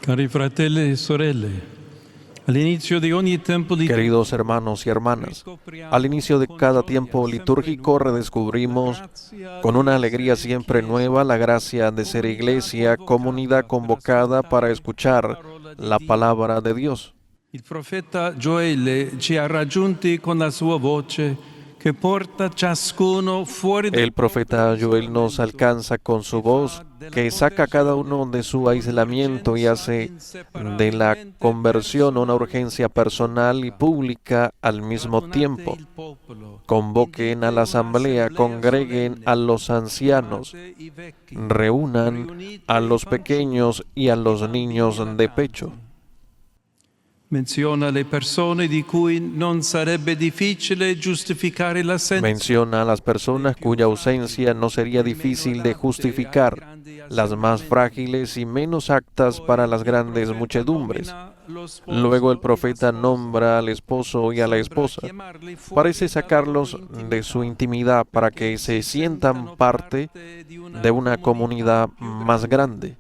Cari fratelli e sorelle, all'inizio di ogni tempo liturgico, Queridos hermanos y hermanas, al inicio de cada tiempo litúrgico redescubrimos con una alegría siempre nueva la gracia de ser iglesia, comunidad convocada para escuchar la palabra de Dios. il profeta Gioele ci ha raggiunti con la sua voce che porta ciascuno fuori El profeta Joel nos alcanza con su voz, que saca a cada uno de su aislamiento y hace de la conversión una urgencia personal y pública al mismo tiempo. Convoquen a la asamblea, congreguen a los ancianos, reúnan a los pequeños y a los niños de pecho. Menziona le persone di cui non sarebbe difficile giustificare l'assenza. Menciona a las personas cuya ausencia no sería difícil de justificar, las más frágiles y menos aptas para las grandes muchedumbres. Luego el profeta nombra al esposo y a la esposa. Parece sacarlos de su intimidad para que se sientan parte de una comunidad más grande.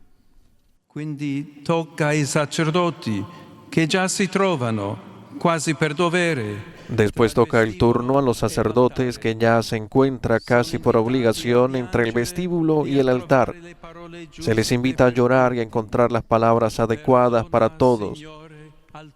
Quindi tocca ai sacerdoti che già si trovano quasi per dovere. Después toca el turno a los sacerdotes que ya se encuentra casi por obligación entre el vestíbulo y el altar. Se les invita a llorar y a encontrar las palabras adecuadas para todos.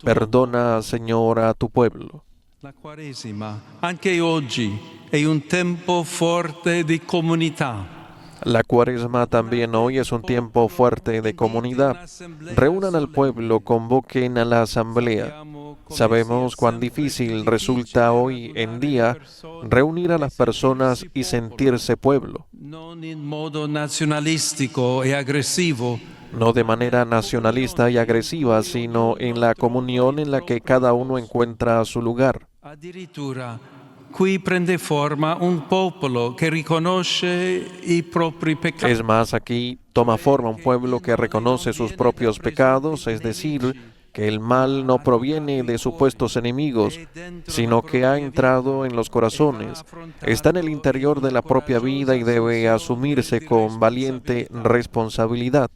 Perdona, Señor, a tu pueblo. La Quaresima, anche oggi, è un tempo forte di comunità. La Cuaresma también hoy es un tiempo fuerte de comunidad. Reúnan al pueblo, convoquen a la asamblea. Sabemos cuán difícil resulta hoy en día reunir a las personas y sentirse pueblo. Non in modo nazionalistico e aggressivo, No de manera nacionalista y agresiva, sino en la comunión en la que cada uno encuentra su lugar. addirittura qui prende forma un popolo che riconosce i propri peccati. Es más, aquí toma forma un pueblo que reconoce sus propios pecados, es decir, que el mal no proviene de supuestos enemigos, sino que ha entrado en los corazones, está en el interior de la propia vida y debe asumirse con valiente responsabilidad.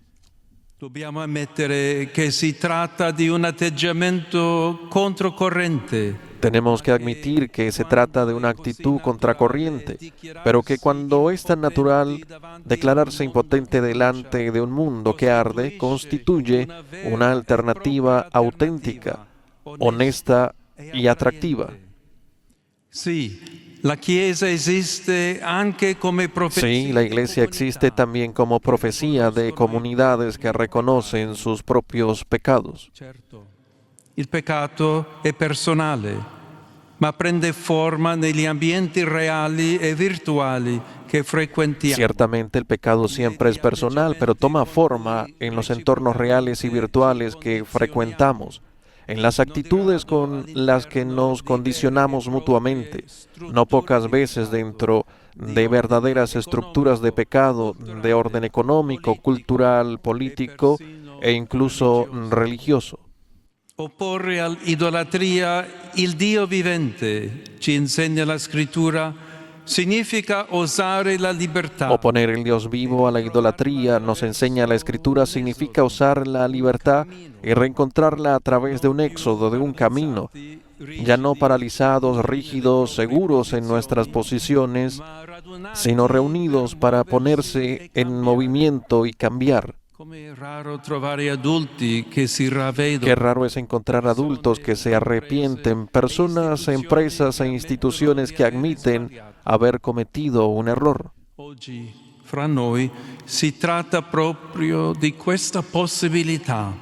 Dobbiamo ammettere che si tratta di un atteggiamento controcorrente. Tenemos que admitir que se trata de una actitud contracorriente, pero que cuando es tan natural, declararse impotente delante de un mundo que arde constituye una alternativa auténtica, honesta y atractiva. Sì, la Chiesa esiste anche come profezia. Sí, la Iglesia existe también como profecía de comunidades que reconocen sus propios pecados. Certo, il peccato è personale, ma prende forma negli ambienti reali e virtuali che frequentiamo. Ciertamente el pecado siempre es personal, pero toma forma en los entornos reales y virtuales que frecuentamos, en las actitudes con las que nos condicionamos mutuamente, no pocas veces dentro de verdaderas estructuras de pecado de orden económico, cultural, político e incluso religioso. Opporre all'idolatria il Dio vivente, ci insegna la Scrittura, significa osare la libertà. Oponer el Dios vivo a la idolatría, nos enseña la Escritura, significa usar la libertad y reencontrarla a través de un éxodo, de un camino, ya no paralizados, rígidos, seguros en nuestras posiciones, sino reunidos para ponerse en movimiento y cambiar. Come raro trovare adulti che si ravvedono. Qué raro es encontrar adultos que se arrepienten, personas, empresas e instituciones que admiten haber cometido un error. Oggi fra noi si tratta proprio di questa possibilità.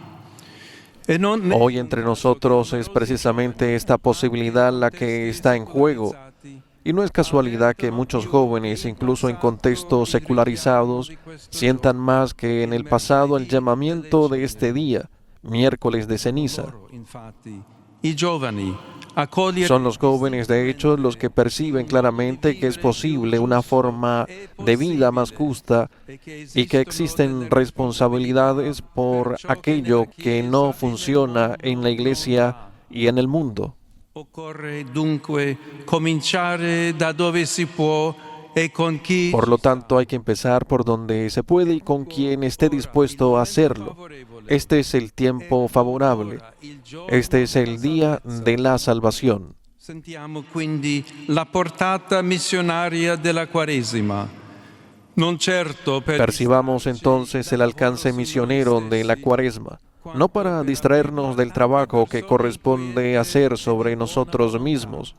E non Hoy entre nosotros es precisamente esta posibilidad la que está en juego. Y no es casualidad que muchos jóvenes, incluso en contextos secularizados, sientan más que en el pasado el llamamiento de este día, miércoles de ceniza. infatti i giovani accogliere Son los jóvenes, de hecho, los que perciben claramente que es posible una forma de vida más justa y que existen responsabilidades por aquello que no funciona en la Iglesia y en el mundo. Occorre dunque cominciare da dove si può e con chi Por lo tanto, hay que empezar por donde se puede y con quien esté dispuesto a hacerlo. Este es el tiempo favorable. Este es el día de la salvación. Sentiamo quindi la portata missionaria della Quaresima. Non certo per Percibamos entonces el alcance misionero de la Cuaresma, no para distraernos del trabajo que corresponde hacer sobre nosotros mismos,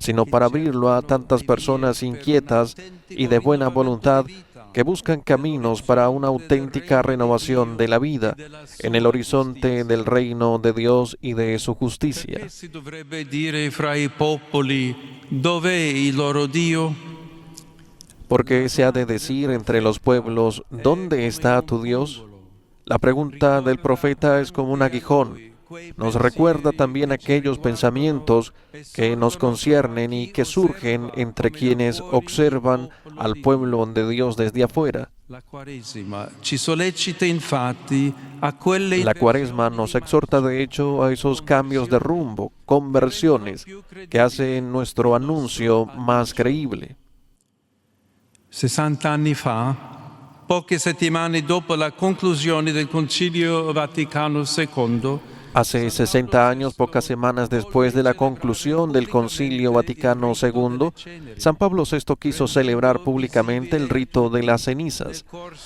sino para abrirlo a tantas personas inquietas y de buena voluntad que buscan caminos para una auténtica renovación de la vida en el horizonte del reino de Dios y de su justicia. Perché si dovrebbe dire fra i popoli dov'è il loro Dio? Porque se ha de decir entre los pueblos, ¿dónde está tu Dios? La pregunta del profeta es como un aguijón. Nos recuerda también aquellos pensamientos que nos conciernen y que surgen entre quienes observan al pueblo de Dios desde afuera. La Quaresima ci sollecita infatti a quelle La Cuaresma nos exhorta de hecho a esos cambios de rumbo, conversiones, que hacen nuestro anuncio más creíble. 60 anni fa, poche settimane dopo la conclusione del Concilio Vaticano II, Hace 60 años, pocas semanas después de la conclusión del Concilio Vaticano II, San Pablo VI quiso celebrar públicamente el rito de las cenizas,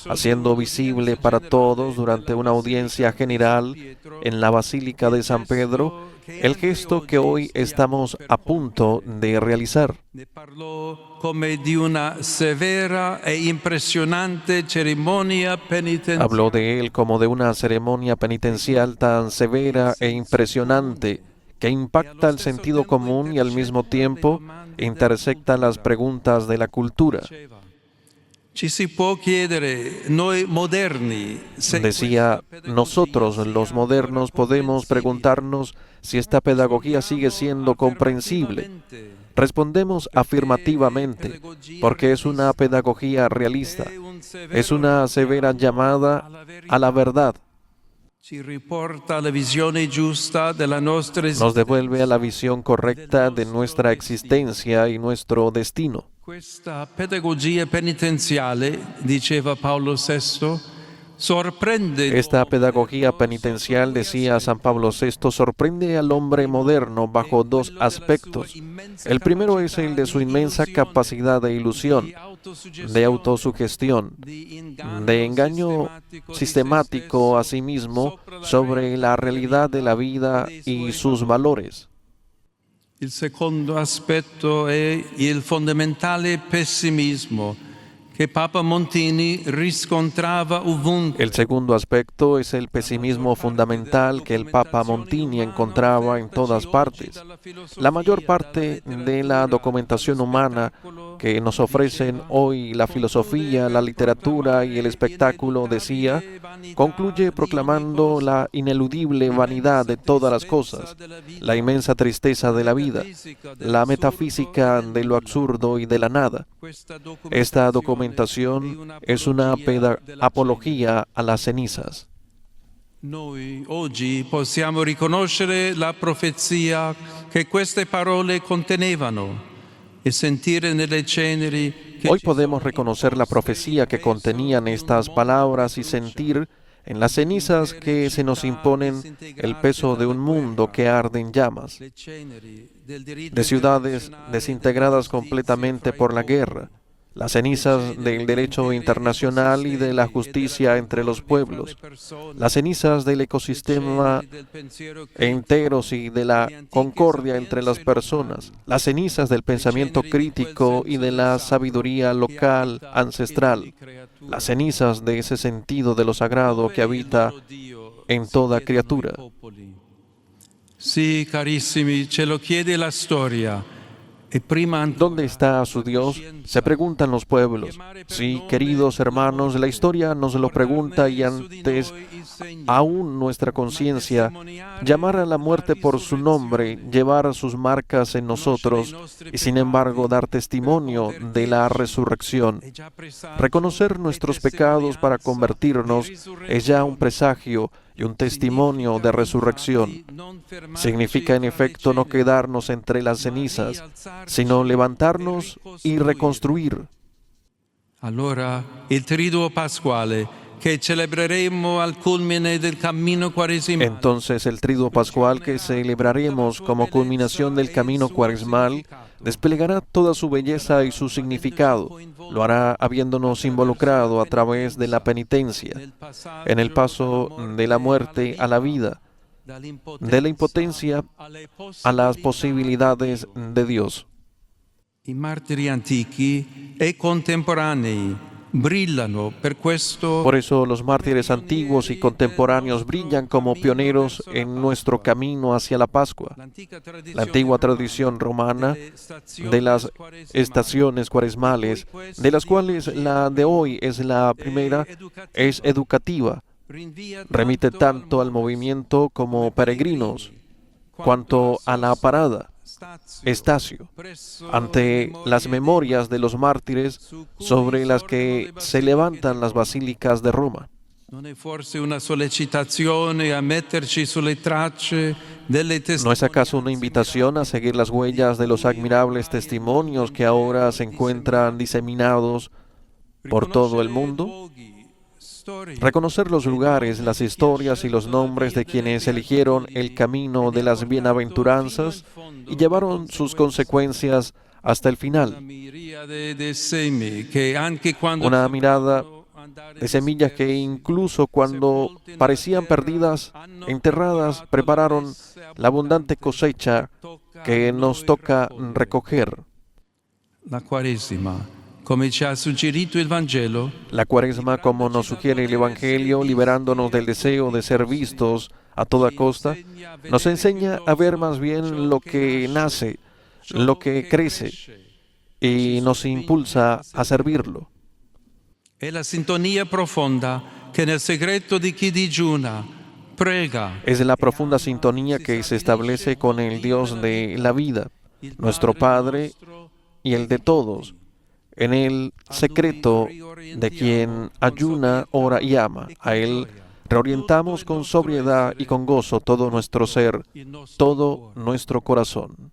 haciendo visible para todos durante una audiencia general en la Basílica de San Pedro el gesto que hoy estamos a punto de realizar. ne parlò come di una severa e impressionante cerimonia penitenziale. Habló de él como de una ceremonia penitencial tan severa e impresionante que impacta el sentido común y al mismo tiempo intersecta las preguntas de la cultura. Ci si può chiedere, noi moderni, se Decía, nosotros los modernos podemos preguntarnos si esta pedagogía sigue siendo comprensible. Respondemos afirmativamente, porque es una pedagogía realista, es una severa llamada a la verdad. ci riporta la visione giusta della nostra Nos devuelve a la visión correcta de nuestra existencia y nuestro destino. Questa pedagogia penitenziale, diceva Paolo VI, sorprende Esta pedagogía penitencial, decía San Pablo VI, sorprende al hombre moderno bajo dos aspectos. El primero es el de su inmensa capacidad de ilusión, de autosugestión, de engaño sistemático a sí mismo sobre la realidad de la vida y sus valores. Il secondo aspetto è il fondamentale pessimismo che Papa Montini riscontrava ovunque. El segundo aspecto es el pesimismo fundamental que el Papa Montini encontraba en todas partes. La mayor parte de la documentación humana que nos ofrecen hoy la filosofía, la literatura y el espectáculo, decía, concluye proclamando la ineludible vanidad de todas las cosas, la inmensa tristeza de la vida, la metafísica de lo absurdo y de la nada. Esta documentación es una apología a las cenizas. Noi oggi possiamo riconoscere la profezia che queste parole contenevano e sentire nelle ceneri che Hoy podemos reconocer la profecía que contenían estas palabras y sentir en las cenizas que se nos imponen el peso de un mundo que arde en llamas, le ceneri del diritto de ciudades internazionale desintegradas completamente por la guerra, las cenizas del derecho internacional y de la justicia entre los pueblos, las cenizas del ecosistema enteros y de la concordia entre las personas, las cenizas del pensamiento crítico y de la sabiduría local ancestral, las cenizas de ese sentido de lo sagrado que habita en toda criatura. Sì, carissimi, ce lo chiede la storia. E prima ¿Dónde está su Dios? Se preguntan los pueblos. Sí, queridos hermanos, la historia nos lo pregunta y antes aún nuestra conciencia, llamar a la muerte por su nombre, llevar sus marcas en nosotros y sin embargo dar testimonio de la resurrección. Reconocer nuestros pecados para convertirnos es ya un presagio y un testimonio de resurrección. Significa en efecto no quedarnos entre las cenizas, sino levantarnos y reconstruir, Allora il triduo pasquale che celebreremo al culmine del cammino quaresimale. Entonces el triduo pascual que celebraremos como culminación del camino cuaresmal desplegará toda su belleza y su significado. Lo hará habiéndonos involucrado a través de la penitencia, en el paso de la muerte a la vida, de la impotencia a las posibilidades de Dios. I martiri antichi e contemporanei brillano per questo. Por eso los mártires antiguos y contemporáneos brillan como pioneros en nuestro camino hacia la Pascua. La antigua tradición romana de las estaciones cuaresmales, de las cuales la de hoy es la primera, es educativa. Remite tanto al movimiento como peregrinos, cuanto a la parada, estacio, ante las memorias de los mártires sobre las que se levantan las basílicas de Roma. Non è forse una sollecitazione a metterci sulle tracce delle ¿No es acaso una invitación a seguir las huellas de los admirables testimonios que ahora se encuentran diseminados por todo el mundo? Reconocer los lugares, las historias y los nombres de quienes eligieron el camino de las bienaventuranzas y llevaron sus consecuencias hasta el final. Una mirada de semillas que incluso cuando parecían perdidas, enterradas, prepararon la abundante cosecha que nos toca recoger. La Quaresima, come ci ha suggerito il Vangelo, La Cuaresma, como nos sugiere el Evangelio, liberándonos del deseo de ser vistos a toda costa, nos enseña a ver más bien lo que nace, lo que crece, y nos impulsa a servirlo. è la sintonia profonda che nel segreto di chi digiuna, prega. Es la profunda sintonía que se establece con el Dios de la vida, nuestro Padre y el de todos, en el secreto de quien ayuna, ora y ama. A Él reorientamos con sobriedad y con gozo todo nuestro ser, todo nuestro corazón.